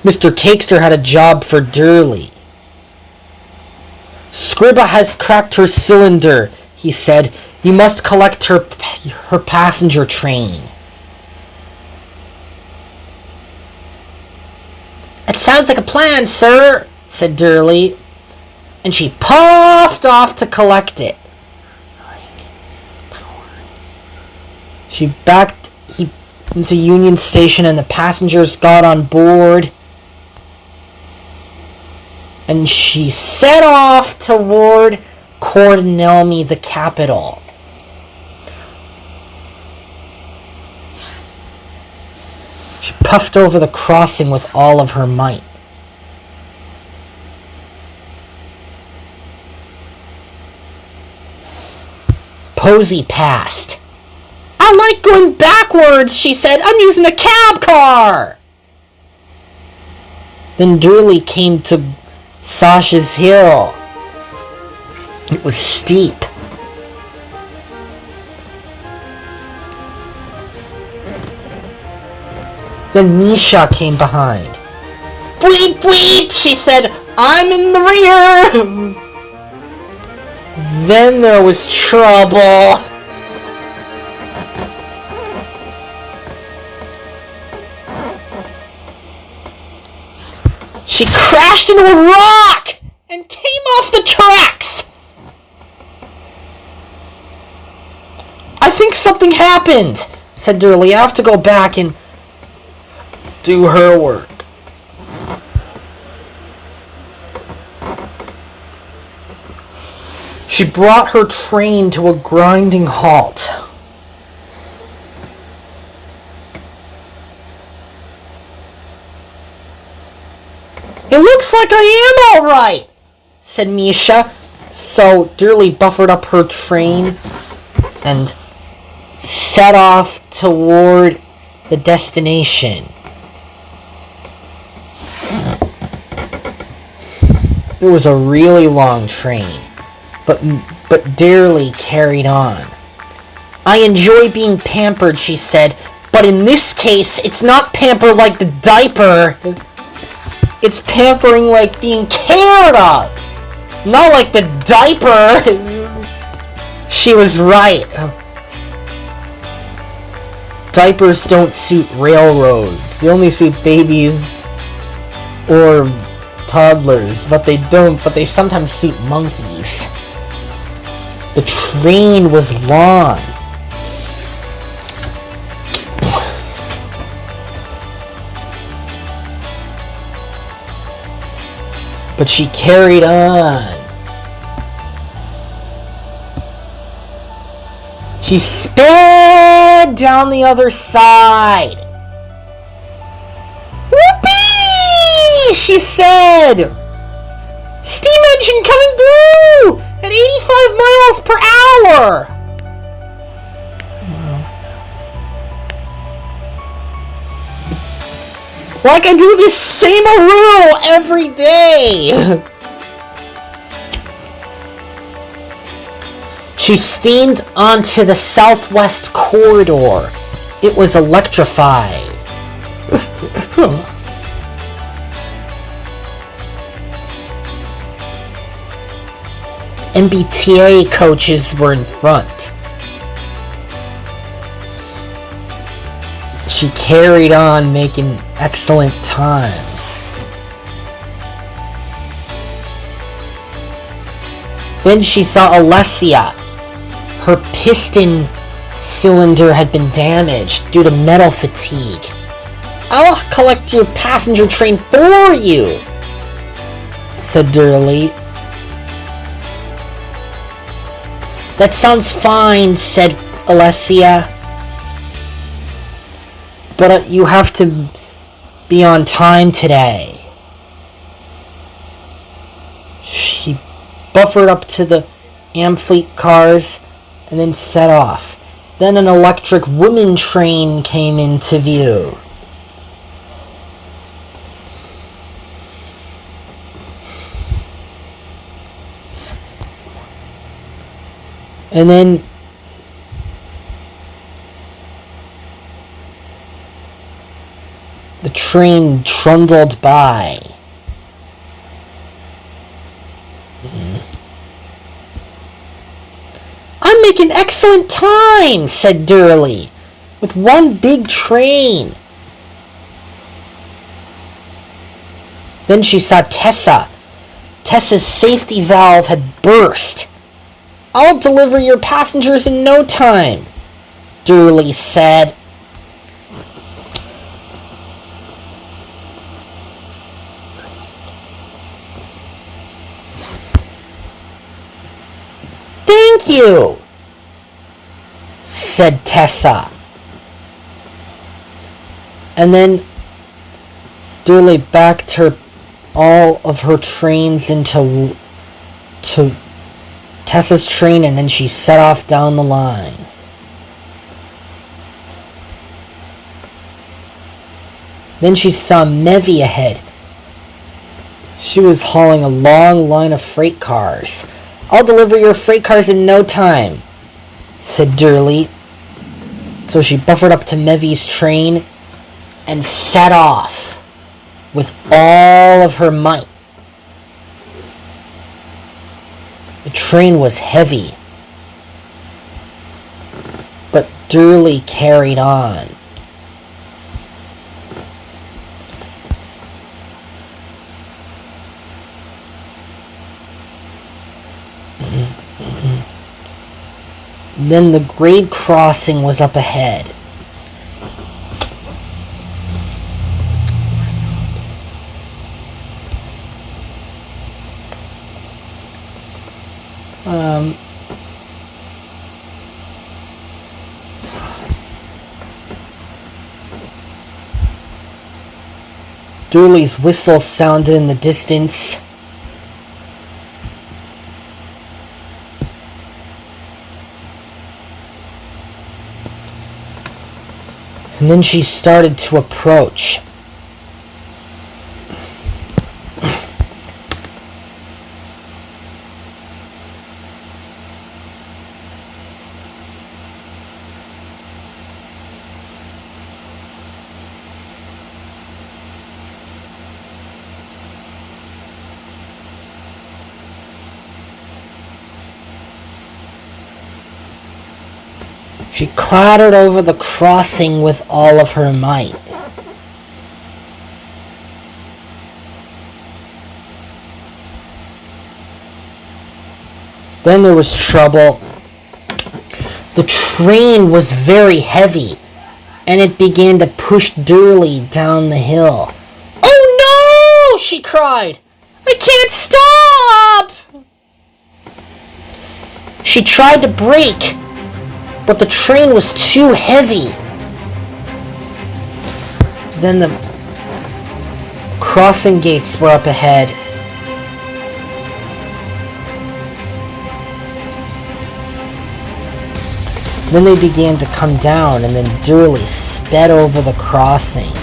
Mr. Cakester had a job for Durley. Scriba has cracked her cylinder, he said. You must collect her passenger train. It sounds like a plan, sir, said Durley. And she puffed off to collect it. She backed into Union Station and the passengers got on board. And she set off toward Cornelmy, the capital. She puffed over the crossing with all of her might. Posey passed. I like going backwards, she said. I'm using a cab car. Then Durley came to Sasha's hill. It was steep. Then Misha came behind. Bleep, bleep, she said. I'm in the rear. Then there was trouble. She crashed into a rock and came off the tracks. I think something happened, said Durley. I have to go back and do her work. She brought her train to a grinding halt. It looks like I am all right, said Misha. So Durley buffered up her train and set off toward the destination. It was a really long train, but Durley carried on. I enjoy being pampered, she said, but in this case, it's not pamper like the diaper. It's pampering like being cared of, not like the diaper. She was right. Diapers don't suit railroads. They only suit babies or toddlers, but they sometimes suit monkeys. The train was long. But she carried on. She sped down the other side. Whoopee! She said. Steam engine coming through at 85 miles per hour. Like I do this same rule every day. She steamed onto the southwest corridor. It was electrified. MBTA coaches were in front. She carried on making excellent time. Then she saw Alessia. Her piston cylinder had been damaged due to metal fatigue. I'll collect your passenger train for you, said Durley. That sounds fine, said Alessia. But you have to be on time today. She buffered up to the Amfleet cars and then set off. Then an electric woman train came into view. And then the train trundled by. I'm making excellent time, said Durley, with one big train. Then she saw Tessa. Tessa's safety valve had burst. I'll deliver your passengers in no time, Durley said. Thank you, said Tessa. And then Durley backed all of her trains into Tessa's train, and then she set off down the line. Then she saw Mevy ahead. She was hauling a long line of freight cars. I'll deliver your freight cars in no time, said Durley. So she buffered up to Mevy's train and set off with all of her might. The train was heavy, but Durley carried on. Then the grade crossing was up ahead. Durley's whistle sounded in the distance. And then she started to approach. She clattered over the crossing with all of her might. Then there was trouble. The train was very heavy, and it began to push Durley down the hill. "Oh no!" she cried. "I can't stop!" She tried to brake, but the train was too heavy. Then the crossing gates were up ahead. Then they began to come down, and then Durley sped over the crossing.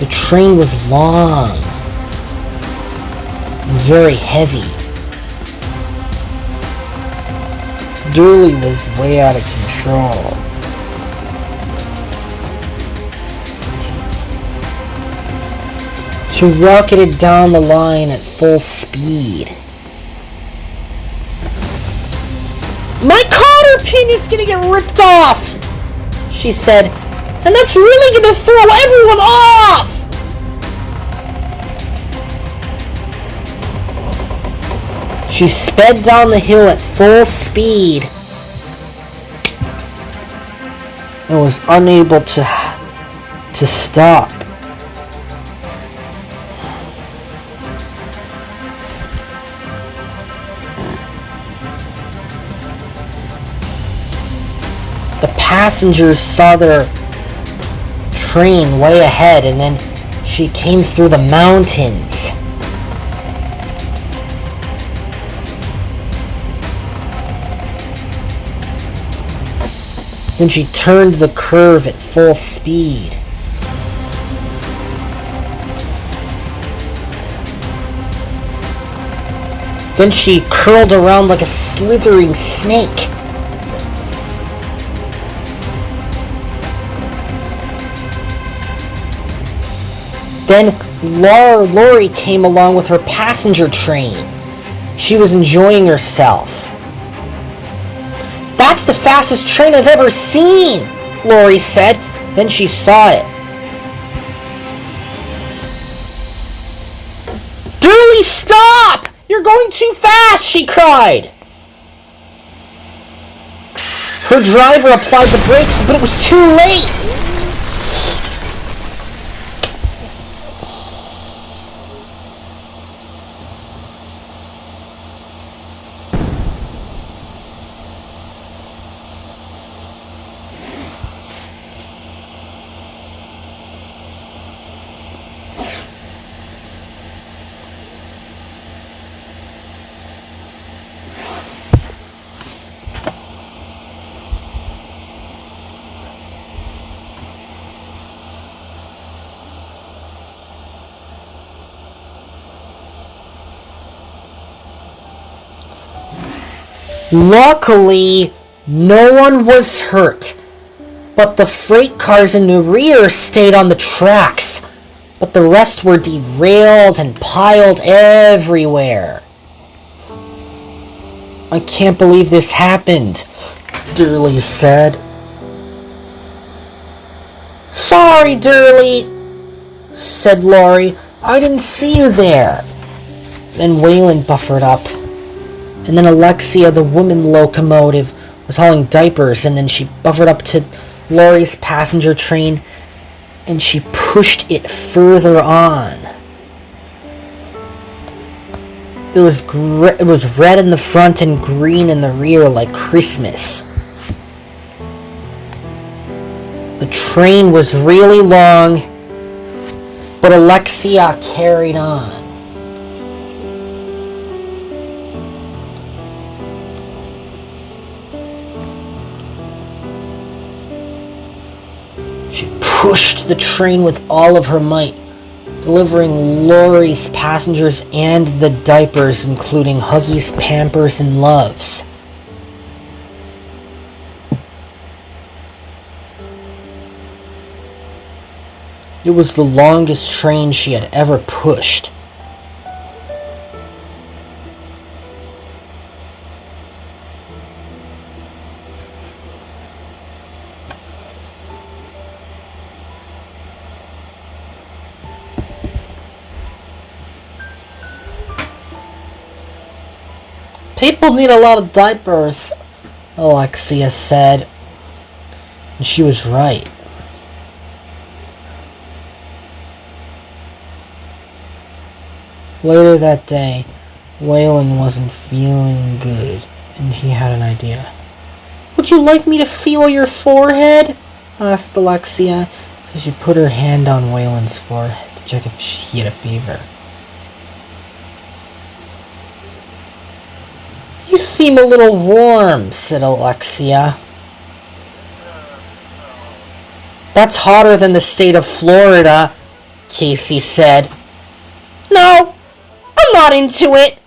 The train was long and very heavy. Durley was way out of control. She rocketed down the line at full speed. "My cotter pin is gonna get ripped off," she said. "And that's really gonna throw everyone off!" She sped down the hill at full speed and was unable to stop. The passengers saw their train way ahead, and then she came through the mountains. Then she turned the curve at full speed. Then she curled around like a slithering snake. Then Lori came along with her passenger train. She was enjoying herself. "That's the fastest train I've ever seen," Lori said. Then she saw it. "Durley, stop! You're going too fast!" she cried. Her driver applied the brakes, but it was too late. Luckily, no one was hurt, but the freight cars in the rear stayed on the tracks, but the rest were derailed and piled everywhere. "I can't believe this happened," Durley said. "Sorry, Durley," said Lori. "I didn't see you there." Then Waylon buffered up. And then Alexia, the woman locomotive, was hauling diapers, and then she buffered up to Lori's passenger train, and she pushed it further on. It was red in the front and green in the rear like Christmas. The train was really long, but Alexia carried on. She pushed the train with all of her might, delivering Lori's passengers and the diapers, including Huggies, Pampers, and Loves. It was the longest train she had ever pushed. "People need a lot of diapers," Alexia said. And she was right. Later that day, Waylon wasn't feeling good, and he had an idea. "Would you like me to feel your forehead?" asked Alexia. So she put her hand on Waylon's forehead to check if he had a fever. "You seem a little warm," said Alexia. "That's hotter than the state of Florida," Casey said. "No, I'm not into it,"